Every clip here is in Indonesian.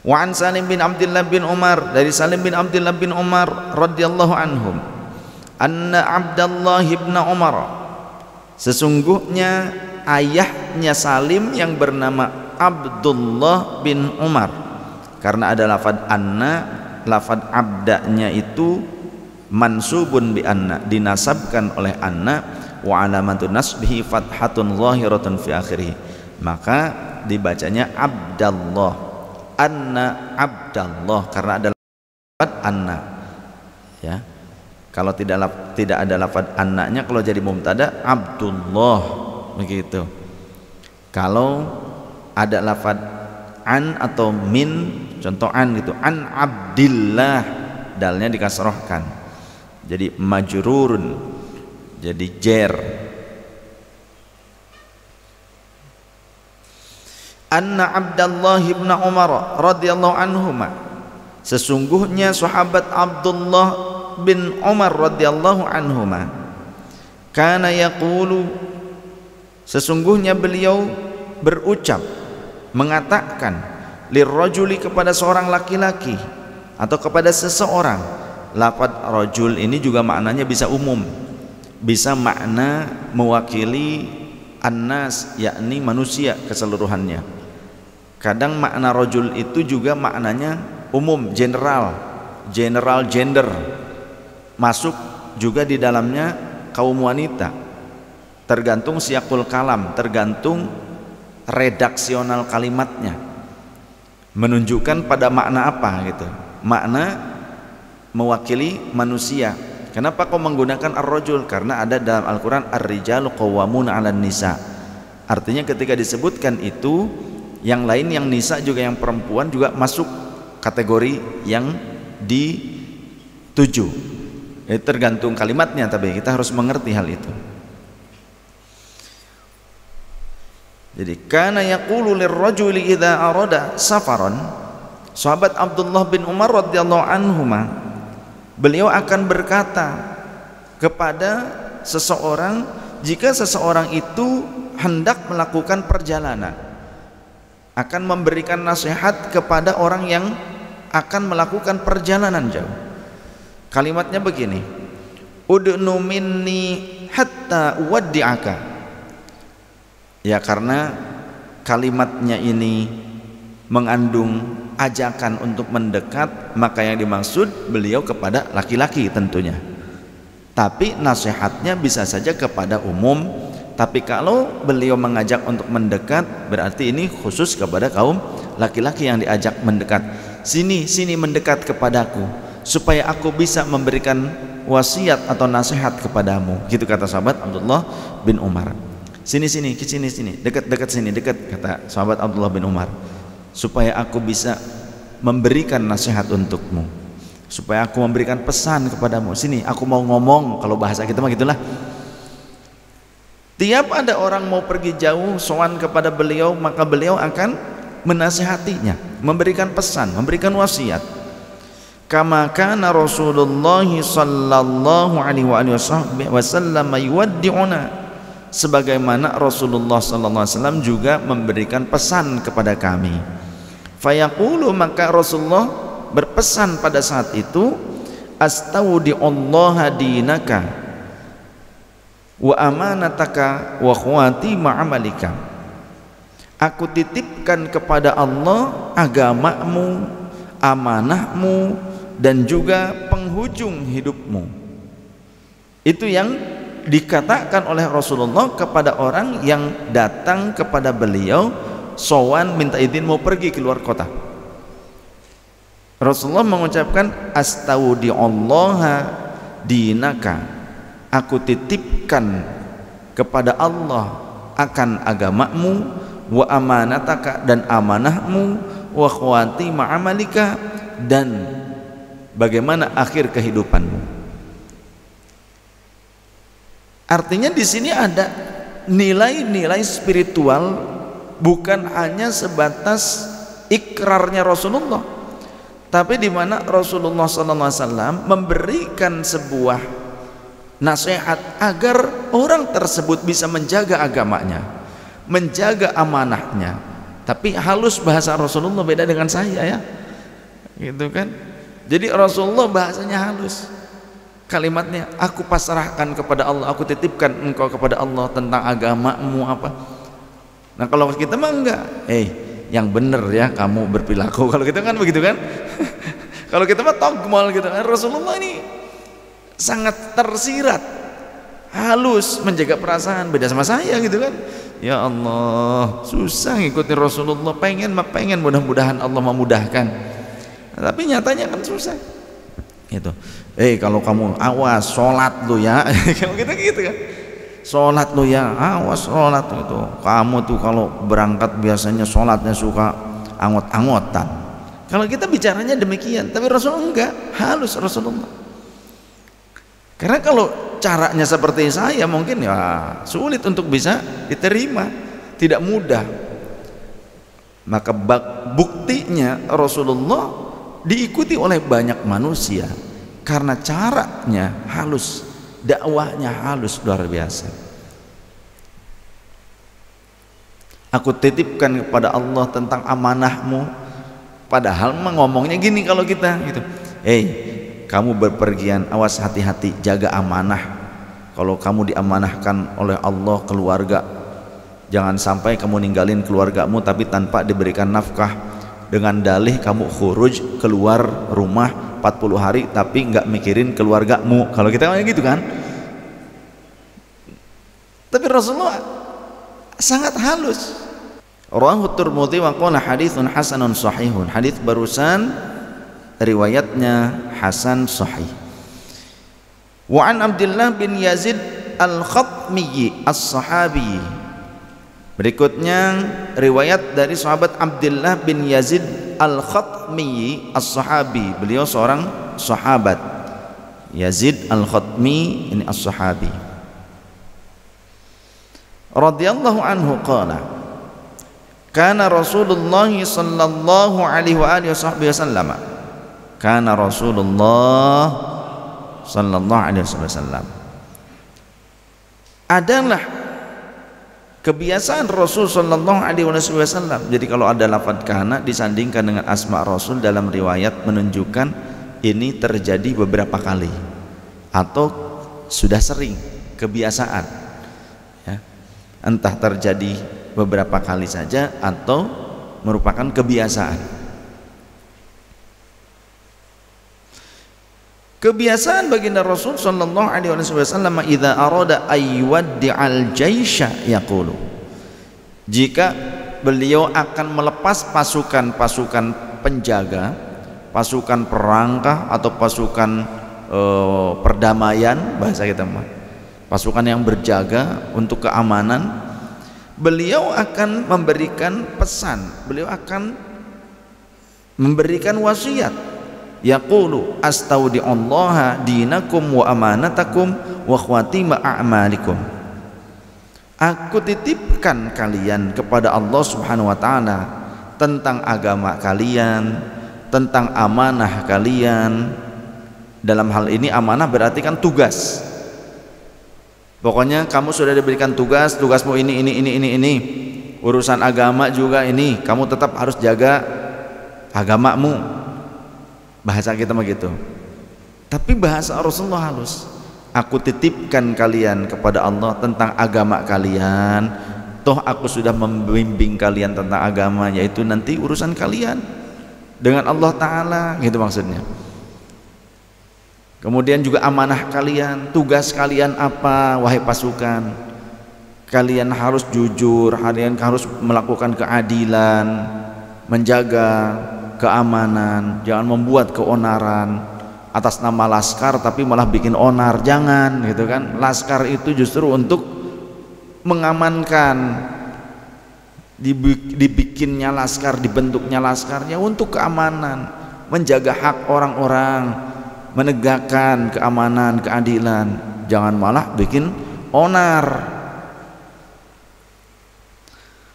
Wa an Salim bin Abdullah bin Umar, dari Salim bin Abdullah bin Umar radhiyallahu anhum, anna Abdullah bin Umar, sesungguhnya ayahnya Salim yang bernama Abdullah bin Umar, karena ada lafad anna, lafad abdanya itu mansubun bi anna, dinasabkan oleh anna, wa alamatun nasbihi fathatun zahiratun fi akhirih, maka dibacanya Abdallah, anna Abdallah, karena ada lafad anna ya. Kalau tidak ada lafad annanya, kalau jadi mubtada Abdullah begitu. Kalau ada lafad an atau min, contoh an gitu, an Abdillah, dalnya dikasrohkan jadi majrurun, jadi jer. Anna Abdullah bin Umar radhiyallahu anhuma, sesungguhnya sahabat Abdullah bin Umar radhiyallahu anhuma, kana yaqulu, sesungguhnya beliau berucap, mengatakan, lirrajuli, kepada seorang laki-laki atau kepada seseorang. Lafaz rajul ini juga maknanya bisa umum, bisa makna mewakili annas, yakni manusia keseluruhannya. Kadang makna rajul itu juga maknanya umum, general gender, masuk juga di dalamnya kaum wanita, tergantung siyakul kalam, tergantung redaksional kalimatnya, menunjukkan pada makna apa gitu, makna mewakili manusia. Kenapa kau menggunakan ar-rajul? Karena ada dalam Al-Quran ar-rijalu qawwamuna 'alan nisa, artinya ketika disebutkan itu, yang lain, yang nisa juga, yang perempuan juga masuk kategori yang dituju. Tergantung kalimatnya, tapi kita harus mengerti hal itu. Jadi kana yaqulu lirrajuli idza arada safaran, sahabat Abdullah bin Umar radhiyallahu anhuma, beliau akan berkata kepada seseorang jika seseorang itu hendak melakukan perjalanan, akan memberikan nasihat kepada orang yang akan melakukan perjalanan jauh. Kalimatnya begini, udnu minni hatta uwaddi'aka. Ya, karena kalimatnya ini mengandung ajakan untuk mendekat, maka yang dimaksud beliau kepada laki-laki tentunya. Tapi nasihatnya bisa saja kepada umum. Tapi kalau beliau mengajak untuk mendekat, berarti ini khusus kepada kaum laki-laki yang diajak mendekat. Sini mendekat kepadaku, supaya aku bisa memberikan wasiat atau nasihat kepadamu. Gitu kata sahabat Abdullah bin Umar. Sini, dekat sini, dekat, kata sahabat Abdullah bin Umar, supaya aku bisa memberikan nasihat untukmu, supaya aku memberikan pesan kepadamu. Sini, aku mau ngomong, kalau bahasa kita mah gitulah. Tiap ada orang mau pergi jauh sowan kepada beliau, maka beliau akan menasihatinya, memberikan pesan, memberikan wasiat. Kama kana Rasulullah sallallahu alaihi wasallam yuwaddi'una, sebagaimana Rasulullah sallallahu alaihi wasallam juga memberikan pesan kepada kami. Fayaqulu, maka Rasulullah berpesan pada saat itu, astaudi'ullaha dinaka wa amanataka wa khawati ma'amalika, aku titipkan kepada Allah agamamu, amanahmu, dan juga penghujung hidupmu. Itu yang dikatakan oleh Rasulullah kepada orang yang datang kepada beliau sowan minta izin mau pergi keluar kota. Rasulullah mengucapkan astaudi'ullaha dinaka, aku titipkan kepada Allah akan agamamu, wa amanataka, dan amanahmu, wa khawati ma'amalika, dan bagaimana akhir kehidupanmu. Artinya di sini ada nilai-nilai spiritual, bukan hanya sebatas ikrarnya Rasulullah, tapi di mana Rasulullah SAW memberikan sebuah nasihat agar orang tersebut bisa menjaga agamanya, menjaga amanahnya, Tapi halus bahasa Rasulullah beda dengan saya ya, gitu kan. Jadi Rasulullah bahasanya halus, kalimatnya aku pasrahkan kepada Allah, aku titipkan engkau kepada Allah tentang agamamu apa. Nah kalau kita mah enggak, yang bener ya kamu berperilaku, kalau kita kan begitu kan. Kalau kita mah togmol gitu. Rasulullah ini sangat tersirat, halus, menjaga perasaan, beda sama saya gitu kan. Ya Allah, susah ngikutin Rasulullah, pengen mudah-mudahan Allah memudahkan, tapi nyatanya kan susah gitu. Kalau kamu awas sholat lu ya. Kalau kita gitu kan, sholat lu ya, awas sholat itu. Kamu tuh kalau berangkat biasanya sholatnya suka angot-angotan. Kalau kita bicaranya demikian, tapi Rasulullah enggak, halus Rasulullah. Karena kalau caranya seperti saya mungkin ya sulit untuk bisa diterima, tidak mudah. Maka buktinya Rasulullah diikuti oleh banyak manusia karena caranya halus, dakwahnya halus, luar biasa. Aku titipkan kepada Allah tentang amanahmu, padahal ngomongnya gini kalau kita gitu, kamu berpergian, awas hati-hati, jaga amanah. Kalau kamu diamanahkan oleh Allah keluarga, jangan sampai kamu ninggalin keluargamu tapi tanpa diberikan nafkah, dengan dalih kamu khuruj keluar rumah 40 hari tapi nggak mikirin keluargamu. Kalau kita kayak gitu kan. Tapi Rasulullah sangat halus. Rawahu Tirmidzi wa qala haditsun hasanun sahihun. Hadits barusan riwayatnya hasan sahih. Wa an Abdullah bin Yazid al-Khatmi as-Sahabi. Berikutnya riwayat dari sahabat Abdullah bin Yazid al-Khatmi as-Sahabi. Beliau seorang sahabat. Yazid al-Khatmi ini as-Sahabi. Radhiyallahu anhu qala, kana Rasulullah sallallahu alaihi wa alihi wasallam. Kana Rasulullah sallallahu alaihi wasallam, adalah kebiasaan Rasul sallallahu alaihi wasallam. Jadi kalau ada lafaz kana disandingkan dengan asma Rasul dalam riwayat menunjukkan ini terjadi beberapa kali atau sudah sering, kebiasaan ya. Entah terjadi beberapa kali saja atau merupakan kebiasaan. Kebiasaan baginda Rasul sallallahu alaihi wasallam idza arada ayywaddi'al jaisha yaqulu, jika beliau akan melepas pasukan-pasukan penjaga, pasukan perangkah atau pasukan perdamaian, bahasa kita mah pasukan yang berjaga untuk keamanan, beliau akan memberikan pesan, beliau akan memberikan wasiat. Yaqulu astaudi'ullaha dinakum wa amanatakum wa khawatima a'malikum. Aku titipkan kalian kepada Allah Subhanahu wa taala tentang agama kalian, tentang amanah kalian. Dalam hal ini amanah berarti kan tugas. Pokoknya kamu sudah diberikan tugas, tugasmu ini. Urusan agama juga ini, kamu tetap harus jaga agamamu. Bahasa kita mah gitu. Tapi bahasa Rasulullah halus. Aku titipkan kalian kepada Allah tentang agama kalian. Toh aku sudah membimbing kalian tentang agama, yaitu nanti urusan kalian dengan Allah Ta'ala, gitu maksudnya. Kemudian juga amanah kalian, tugas kalian apa, wahai pasukan? Kalian harus jujur, kalian harus melakukan keadilan, menjaga keamanan, jangan membuat keonaran atas nama laskar tapi malah bikin onar, jangan gitu kan. Laskar itu justru untuk mengamankan, dibikinnya laskar, dibentuknya laskarnya untuk keamanan, menjaga hak orang-orang, menegakkan keamanan, keadilan, jangan malah bikin onar.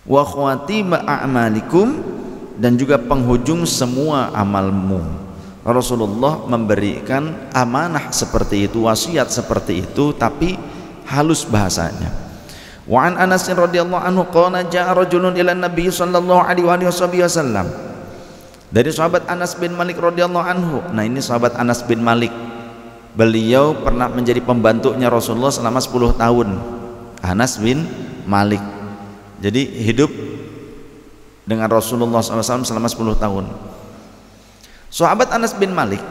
Wa khawatima a'malikum, dan juga penghujung semua amalmu. Rasulullah memberikan amanah seperti itu, wasiat seperti itu, tapi halus bahasanya. Wa an Anas radhiyallahu anhu qala jaa rajulun ila Nabi sallallahu alaihi wasallam. Dari sahabat Anas bin Malik radhiyallahu anhu. Nah, ini sahabat Anas bin Malik. Beliau pernah menjadi pembantunya Rasulullah selama 10 tahun. Anas bin Malik. Jadi hidup dengan Rasulullah SAW selama 10 tahun. Sahabat Anas bin Malik,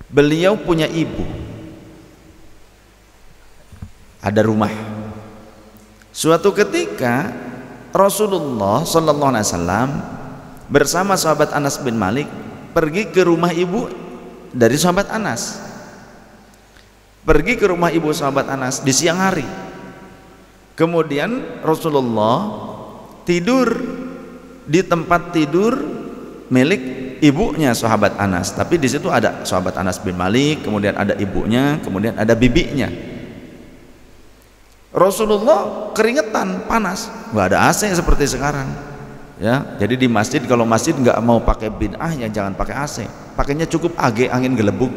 beliau punya ibu, ada rumah. Suatu ketika Rasulullah SAW bersama sahabat Anas bin Malik pergi ke rumah ibu dari sahabat Anas. Pergi ke rumah ibu sahabat Anas di siang hari. Kemudian Rasulullah tidur di tempat tidur milik ibunya sahabat Anas. Tapi di situ ada sahabat Anas bin Malik, kemudian ada ibunya, kemudian ada bibinya. Rasulullah keringetan, panas, nggak ada AC seperti sekarang, ya. Jadi di masjid, kalau masjid nggak mau pakai bid'ah ya jangan pakai AC, pakainya cukup AG, angin gelembung.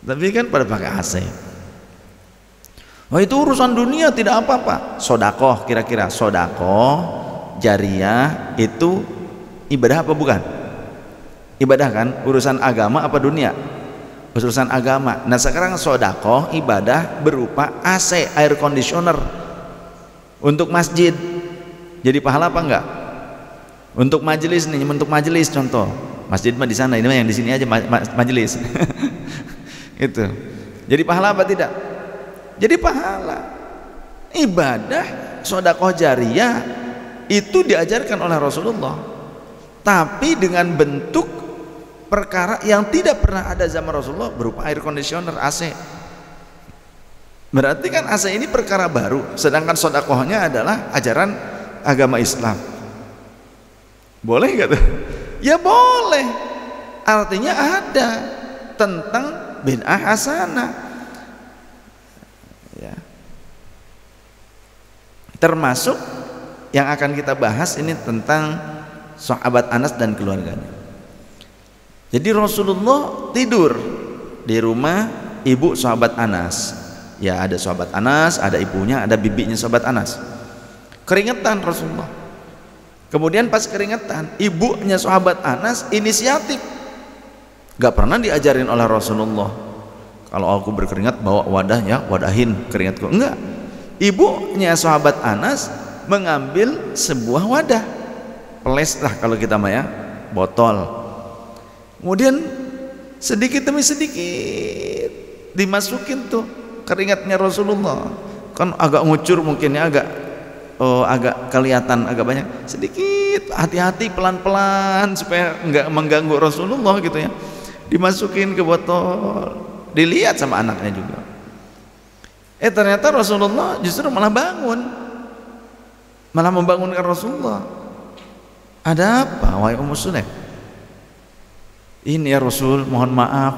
Tapi kan pada pakai AC. Wah, itu urusan dunia, tidak apa-apa. Sodakoh, kira-kira sodakoh jariah itu ibadah apa bukan? Ibadah kan? Urusan agama apa dunia? Urusan agama. Nah, sekarang sodakoh ibadah berupa AC, air conditioner untuk masjid. Jadi pahala apa enggak? Untuk majelis nih, untuk majelis contoh. Masjid mah di sana, ini mah yang di sini aja majelis. Itu. Jadi pahala apa tidak? Jadi pahala. Ibadah sodakoh jariah itu diajarkan oleh Rasulullah, tapi dengan bentuk perkara yang tidak pernah ada zaman Rasulullah, berupa air conditioner, AC. Berarti kan AC ini perkara baru, sedangkan sodakohnya adalah ajaran agama Islam. Boleh nggak tuh? Ya boleh. Artinya ada tentang bid'ah hasanah, ya. Termasuk yang akan kita bahas ini tentang sahabat Anas dan keluarganya. Jadi Rasulullah tidur di rumah ibu sahabat Anas. Ya, ada sahabat Anas, ada ibunya, ada bibinya sahabat Anas. Keringetan Rasulullah. Kemudian pas keringetan, ibunya sahabat Anas inisiatif. Gak pernah diajarin oleh Rasulullah. Kalau aku berkeringat bawa wadahnya, wadahin keringatku. Enggak. Ibunya sahabat Anas mengambil sebuah wadah. Peles lah kalau kita mah ya, botol. Kemudian sedikit demi sedikit dimasukin tuh keringatnya Rasulullah. Kan agak ngucur mungkin ya, agak kelihatan agak banyak. Sedikit, hati-hati, pelan-pelan supaya enggak mengganggu Rasulullah gitu ya. Dimasukin ke botol, dilihat sama anaknya juga. Ternyata Rasulullah justru malah bangun, malah membangunkan Rasulullah. Ada apa wahai Ummu Sulaim? Ini ya Rasul, mohon maaf,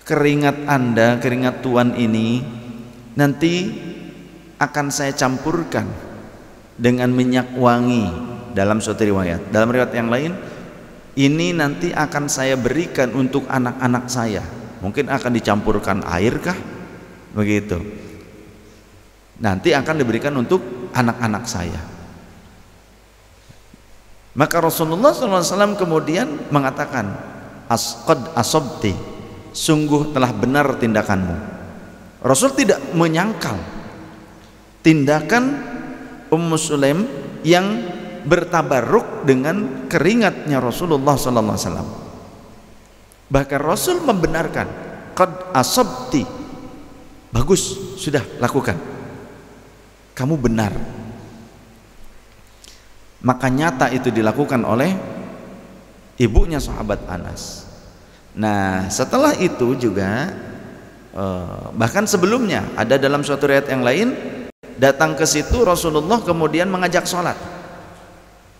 keringat Anda, keringat Tuhan ini nanti akan saya campurkan dengan minyak wangi dalam suatu riwayat. Dalam riwayat yang lain, ini nanti akan saya berikan untuk anak-anak saya. Mungkin akan dicampurkan air kah? Begitu. Nanti akan diberikan untuk anak-anak saya. Maka Rasulullah SAW kemudian mengatakan, qad asabti, sungguh telah benar tindakanmu. Rasul tidak menyangkal tindakan Ummu Sulaim yang bertabarruk dengan keringatnya Rasulullah SAW. Bahkan Rasul membenarkan, qad asabti, bagus, sudah lakukan, kamu benar. Maka nyata itu dilakukan oleh ibunya sahabat Anas. Nah, setelah itu juga bahkan sebelumnya ada dalam suatu riwayat yang lain, datang ke situ Rasulullah kemudian mengajak sholat.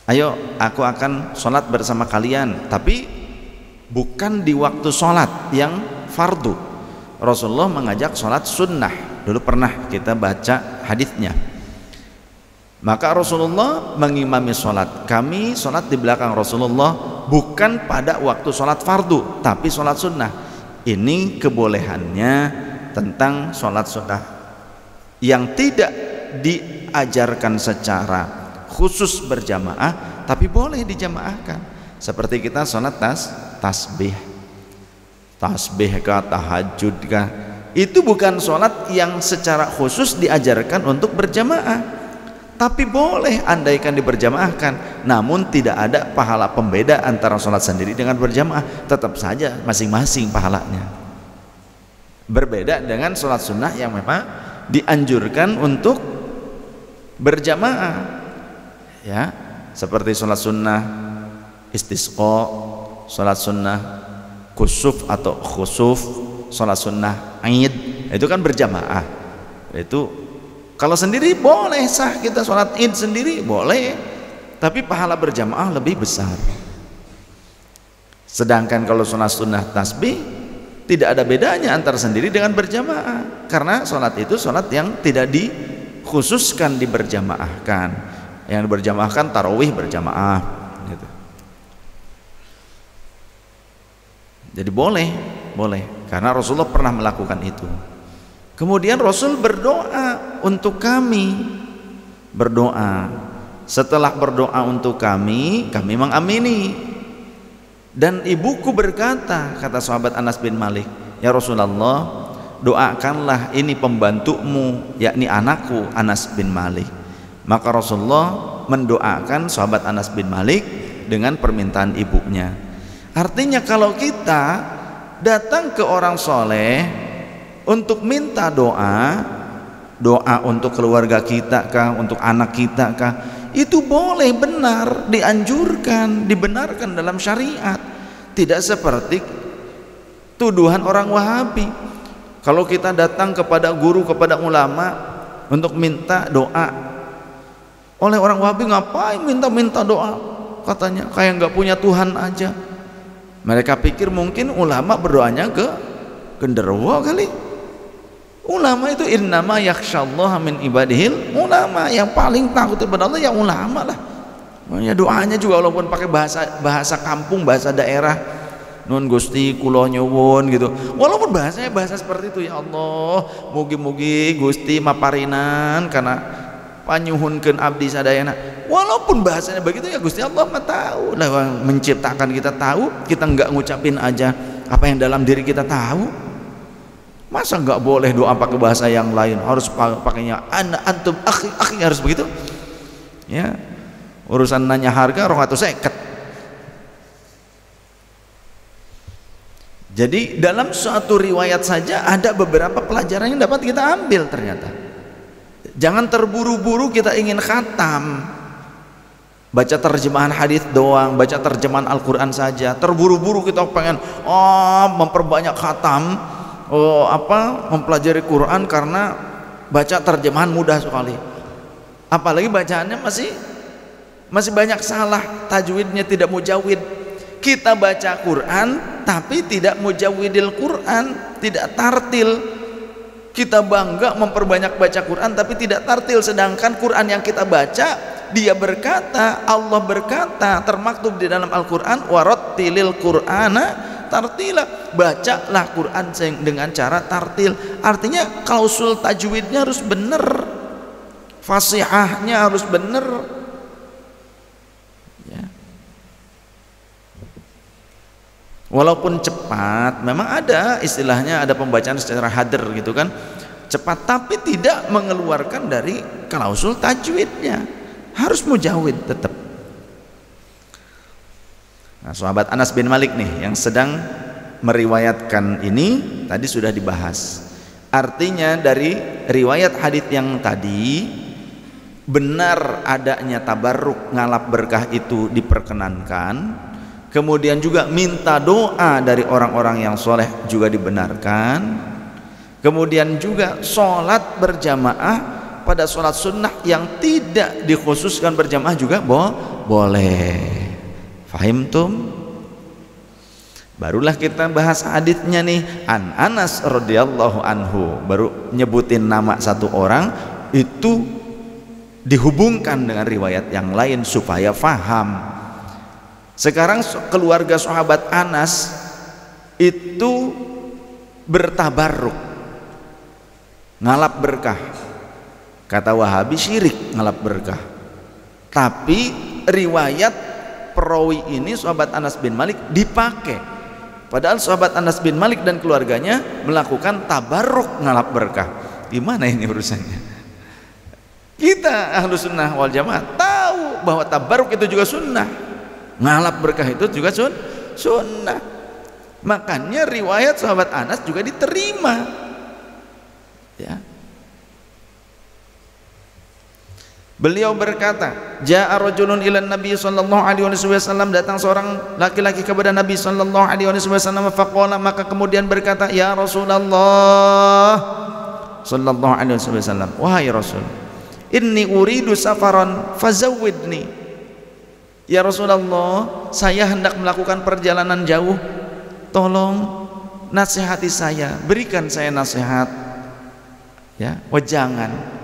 Ayo, aku akan sholat bersama kalian, tapi bukan di waktu sholat yang fardu. Rasulullah mengajak sholat sunnah. Dulu pernah kita baca hadisnya. Maka Rasulullah mengimami sholat. Kami sholat di belakang Rasulullah, bukan pada waktu sholat fardu, tapi sholat sunnah. Ini kebolehannya tentang sholat sunnah yang tidak diajarkan secara khusus berjamaah tapi boleh dijamaahkan, seperti kita sholat tasbih kah, tahajud kah, itu bukan sholat yang secara khusus diajarkan untuk berjamaah, tapi boleh andaikan diberjamaahkan, namun tidak ada pahala pembeda antara sholat sendiri dengan berjamaah, tetap saja masing-masing pahalanya. Berbeda dengan sholat sunnah yang memang dianjurkan untuk berjamaah, ya, seperti sholat sunnah istisqa, sholat sunnah kusuf atau khusuf, sholat sunnah Id, itu kan berjamaah. Itu kalau sendiri boleh sah, kita sholat Id sendiri boleh, tapi pahala berjamaah lebih besar. Sedangkan kalau sholat sunnah tasbih tidak ada bedanya antara sendiri dengan berjamaah, karena sholat itu sholat yang tidak dikhususkan diberjamaahkan. Yang berjamaahkan tarawih berjamaah gitu. Jadi boleh karena Rasulullah pernah melakukan itu. Kemudian Rasul berdoa untuk kami, berdoa. Setelah berdoa untuk kami mengamini. Dan ibuku berkata, kata sahabat Anas bin Malik, ya Rasulullah, doakanlah ini pembantumu, yakni anakku Anas bin Malik. Maka Rasulullah mendoakan sahabat Anas bin Malik dengan permintaan ibunya. Artinya kalau kita datang ke orang soleh untuk minta doa untuk keluarga kita kah, untuk anak kita kah, itu boleh, benar, dianjurkan, dibenarkan dalam syariat. Tidak seperti tuduhan orang Wahabi. Kalau kita datang kepada guru, kepada ulama untuk minta doa, oleh orang Wahabi, ngapain minta doa, katanya kayak nggak punya Tuhan aja. Mereka pikir mungkin ulama berdoanya ke genderuwo kali. Ulama itu innama yakhsyallaha min ibadihil ulama, yang paling takut kepada Allah ya ulama lah. Ya doanya juga walaupun pakai bahasa kampung, bahasa daerah, nun Gusti kula nyuwun gitu. Walaupun bahasanya bahasa seperti itu, ya Allah, mugi-mugi Gusti maparinan karena panyuhunkeun abdi sadayana. Walaupun bahasanya begitu, ya Gusti Allah mah tahu lah, menciptakan kita tahu, kita enggak ngucapin aja apa yang dalam diri kita tahu. Masa nggak boleh doa pakai bahasa yang lain, harus pakainya ana antum akhi harus begitu ya? Urusan nanya harga 250. Jadi dalam suatu riwayat saja ada beberapa pelajaran yang dapat kita ambil. Ternyata jangan terburu-buru kita ingin khatam, baca terjemahan hadis doang, baca terjemahan Al-Quran saja, terburu-buru kita pengen memperbanyak khatam, mempelajari Quran karena baca terjemahan mudah sekali, apalagi bacaannya masih banyak salah, tajwidnya tidak mujawid. Kita baca Quran tapi tidak mujawidil Quran, tidak tartil. Kita bangga memperbanyak baca Quran tapi tidak tartil, sedangkan Quran yang kita baca, dia berkata, Allah berkata, termaktub di dalam Al-Quran, warattilil Qur'ana tartila, bacalah Quran dengan cara tartil. Artinya klausul tajwidnya harus benar, fasihahnya harus benar ya. Walaupun cepat, memang ada istilahnya, ada pembacaan secara hadir gitu kan, cepat, tapi tidak mengeluarkan dari klausul tajwidnya, harus mujawid tetap. Nah, sahabat Anas bin Malik nih yang sedang meriwayatkan ini tadi sudah dibahas. Artinya dari riwayat hadits yang tadi, benar adanya tabarruk, ngalap berkah itu diperkenankan. Kemudian juga minta doa dari orang-orang yang soleh juga dibenarkan. Kemudian juga sholat berjamaah pada sholat sunnah yang tidak dikhususkan berjamaah juga boleh. Fahimtum? Barulah kita bahas haditsnya nih, an Anas radhiyallahu anhu, baru nyebutin nama satu orang itu dihubungkan dengan riwayat yang lain supaya faham. Sekarang keluarga sahabat Anas itu bertabarruk ngalap berkah. Kata Wahabi syirik ngalap berkah. Tapi riwayat perawi ini sahabat Anas bin Malik dipakai. Padahal sahabat Anas bin Malik dan keluarganya melakukan tabarruk ngalap berkah. Gimana ini urusannya? Kita ahlu sunnah wal jamaah tahu bahwa tabarruk itu juga sunnah, ngalap berkah itu juga sunnah. Makanya riwayat sahabat Anas juga diterima, ya. Beliau berkata, ja'a rajulun ilan Nabi sallallahu alaihi wasallam, datang seorang laki-laki kepada Nabi sallallahu alaihi wasallam, faqala, maka kemudian berkata, ya Rasulullah sallallahu alaihi wasallam, wahai Rasul, inni uridu safaran fazawwidni. Ya Rasulullah, saya hendak melakukan perjalanan jauh, tolong nasihati saya, berikan saya nasihat, ya, wejangan.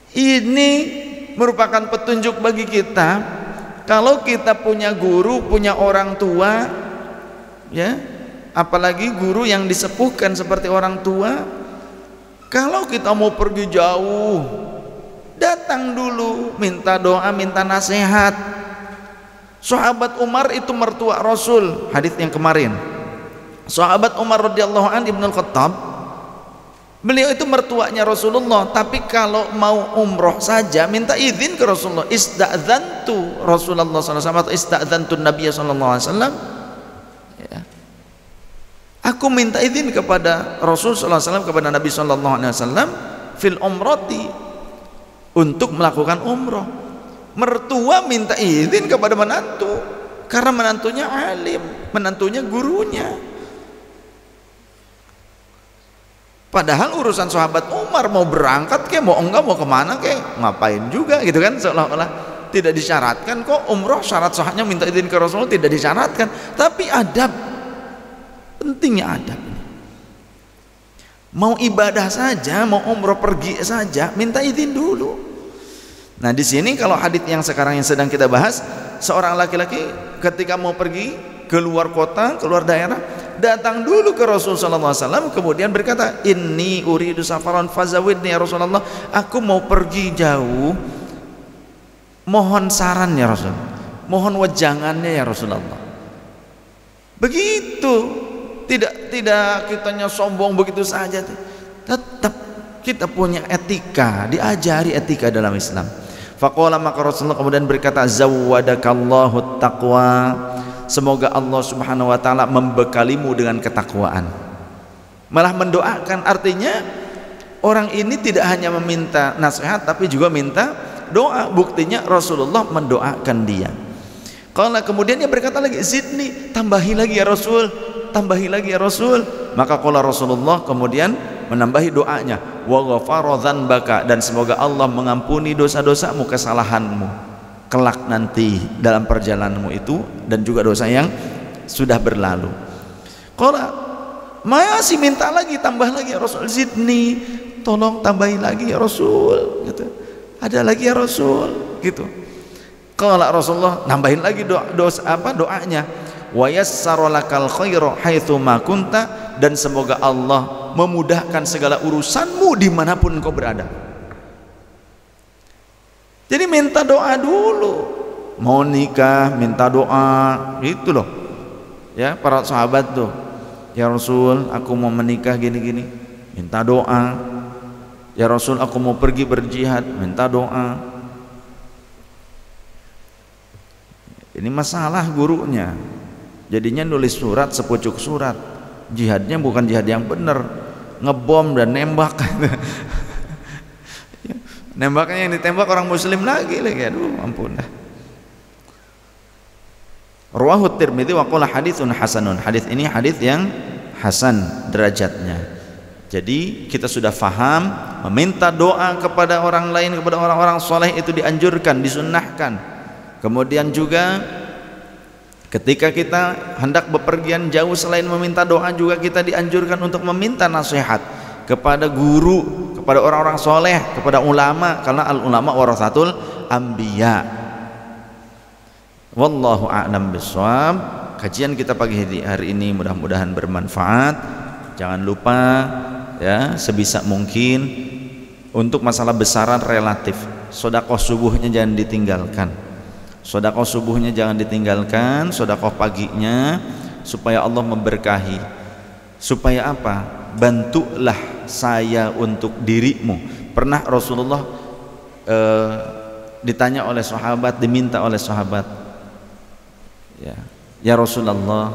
Ini merupakan petunjuk bagi kita, kalau kita punya guru, punya orang tua, ya, apalagi guru yang disepuhkan seperti orang tua, kalau kita mau pergi jauh, datang dulu, minta doa, minta nasihat. Sahabat Umar itu mertua Rasul, hadis yang kemarin. Sahabat Umar radhiyallahu anhu Ibnu Khattab, beliau itu mertuanya Rasulullah, tapi kalau mau umroh saja minta izin ke Rasulullah. Istadzantu Rasulullah sallallahu alaihi wasallam atau istadzantu Nabi sallallahu alaihi wasallam, ya. Aku minta izin kepada Rasul sallallahu alaihi wasallam, kepada Nabi sallallahu alaihi wasallam fil umrati, untuk melakukan umroh. Mertua minta izin kepada menantu karena menantunya alim, menantunya gurunya. Padahal urusan sahabat Umar, mau berangkat kek, mau enggak, mau kemana kek, ngapain juga gitu kan, seolah-olah tidak disyaratkan kok umroh syarat sahnya minta izin ke Rasulullah, tidak disyaratkan. Tapi adab, pentingnya adab. Mau ibadah saja, mau umroh pergi saja, minta izin dulu. Nah di sini kalau hadits yang sekarang yang sedang kita bahas, seorang laki-laki ketika mau pergi keluar kota, keluar daerah, datang dulu ke Rasul sallallahu alaihi wasallam, kemudian berkata, inni uridu safaran fazawidni ya Rasulullah, aku mau pergi jauh, mohon saran ya Rasul, mohon wejangannya ya Rasulullah. Begitu, tidak kitanya sombong begitu saja, tetap kita punya etika, diajari etika dalam Islam. Faqala, maka Rasulullah kemudian berkata, zawwadakallahu taqwa, semoga Allah subhanahu wa ta'ala membekalimu dengan ketakwaan. Malah mendoakan, artinya orang ini tidak hanya meminta nasihat tapi juga minta doa. Buktinya Rasulullah mendoakan dia. Kalau kemudian dia berkata lagi, zidni, tambahi lagi ya Rasul, tambahi lagi ya Rasul. Maka qala Rasulullah kemudian menambahi doanya, wa ghafara dzanbaka, dan semoga Allah mengampuni dosa-dosamu, kesalahanmu kelak nanti dalam perjalananmu itu, dan juga dosa yang sudah berlalu. Qala, masih minta lagi, tambah lagi ya Rasul, zidni, tolong tambahi lagi ya Rasul gitu. Ada lagi ya Rasul gitu. Qala Rasulullah, nambahin lagi doanya, wa yassara lakal khairu haitsu ma kunta, dan semoga Allah memudahkan segala urusanmu dimanapun kau berada. Jadi minta doa dulu, mau nikah minta doa, gitu loh ya para sahabat tuh. Ya Rasul, aku mau menikah gini-gini, minta doa. Ya Rasul, aku mau pergi berjihad, minta doa. Ini masalah gurunya, jadinya nulis surat sepucuk surat, jihadnya bukan jihad yang benar, ngebom dan nembak. Nembaknya yang ditembak orang muslim lagi, aduh ampun dah. Rawahu Tirmidzi wa qala haditsun hasanun, hadis ini hadis yang hasan derajatnya. Jadi kita sudah faham, meminta doa kepada orang lain, kepada orang-orang soleh itu dianjurkan, disunnahkan. Kemudian juga ketika kita hendak bepergian jauh, selain meminta doa juga kita dianjurkan untuk meminta nasihat kepada guru, kepada orang-orang soleh, kepada ulama, karena al ulama warasatul anbiya. Wallahu a'lam bishawab. Kajian kita pagi hari ini mudah-mudahan bermanfaat. Jangan lupa ya sebisa mungkin untuk masalah besaran relatif. Sedekah subuhnya jangan ditinggalkan, sedekah subuhnya jangan ditinggalkan, sedekah paginya, supaya Allah memberkahi. Supaya apa? Bantulah saya untuk dirimu. Pernah Rasulullah ditanya oleh sahabat, diminta oleh sahabat, ya Rasulullah,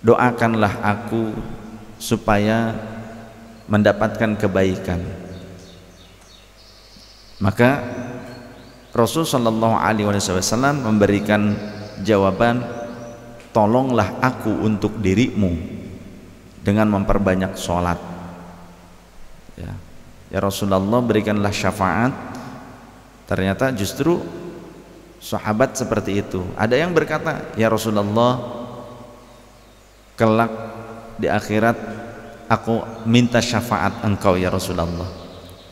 doakanlah aku supaya mendapatkan kebaikan. Maka Rasul sallallahu alaihi wasallam memberikan jawaban, tolonglah aku untuk dirimu dengan memperbanyak sholat. Ya Rasulullah, berikanlah syafaat. Ternyata justru sahabat seperti itu. Ada yang berkata, ya Rasulullah, kelak di akhirat aku minta syafaat engkau ya Rasulullah.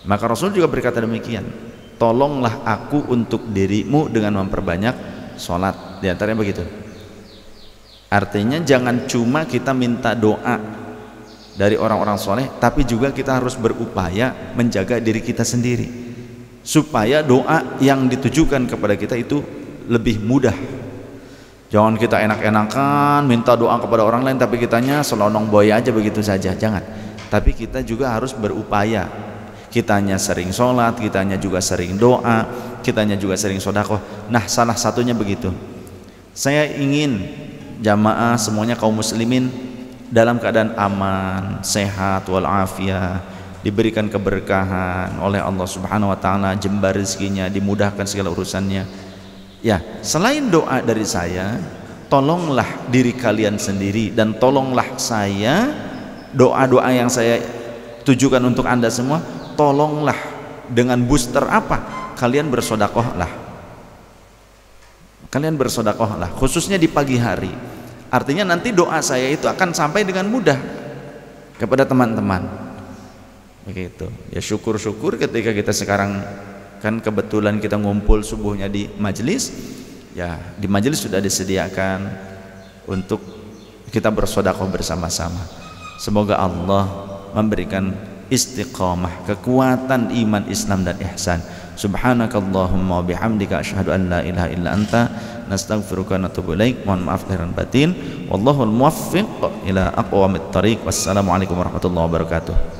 Maka Rasul juga berkata demikian, tolonglah aku untuk dirimu dengan memperbanyak sholat. Di antaranya begitu. Artinya jangan cuma kita minta doa dari orang-orang soleh, tapi juga kita harus berupaya menjaga diri kita sendiri, supaya doa yang ditujukan kepada kita itu lebih mudah. Jangan kita enak-enakan minta doa kepada orang lain, tapi kitanya selonong boy aja begitu saja. Jangan. Tapi kita juga harus berupaya. Kitanya sering sholat, kitanya juga sering doa, kitanya juga sering sedekah. Nah, salah satunya begitu. Saya ingin jamaah semuanya kaum muslimin dalam keadaan aman, sehat walafiat, diberikan keberkahan oleh Allah Subhanahu wa taala, jembar rezekinya, dimudahkan segala urusannya. Ya, selain doa dari saya, tolonglah diri kalian sendiri dan tolonglah saya, doa-doa yang saya tujukan untuk Anda semua, tolonglah dengan booster apa? Kalian bersedekahlah. Kalian bersedekahlah, khususnya di pagi hari. Artinya nanti doa saya itu akan sampai dengan mudah kepada teman-teman. Begitu. Ya syukur-syukur ketika kita sekarang kan kebetulan kita ngumpul subuhnya di majelis, ya di majelis sudah disediakan untuk kita bersedekah bersama-sama. Semoga Allah memberikan istiqamah, kekuatan iman, Islam dan ihsan. Subhanakallahumma bihamdika asyhadu an la ilaha illa anta nastaghfiruka wa natubu ilaik. Mohon maaf lahir dan batin. Wallahul muwaffiq ila aqwamit thariq. Wassalamualaikum warahmatullahi wabarakatuh.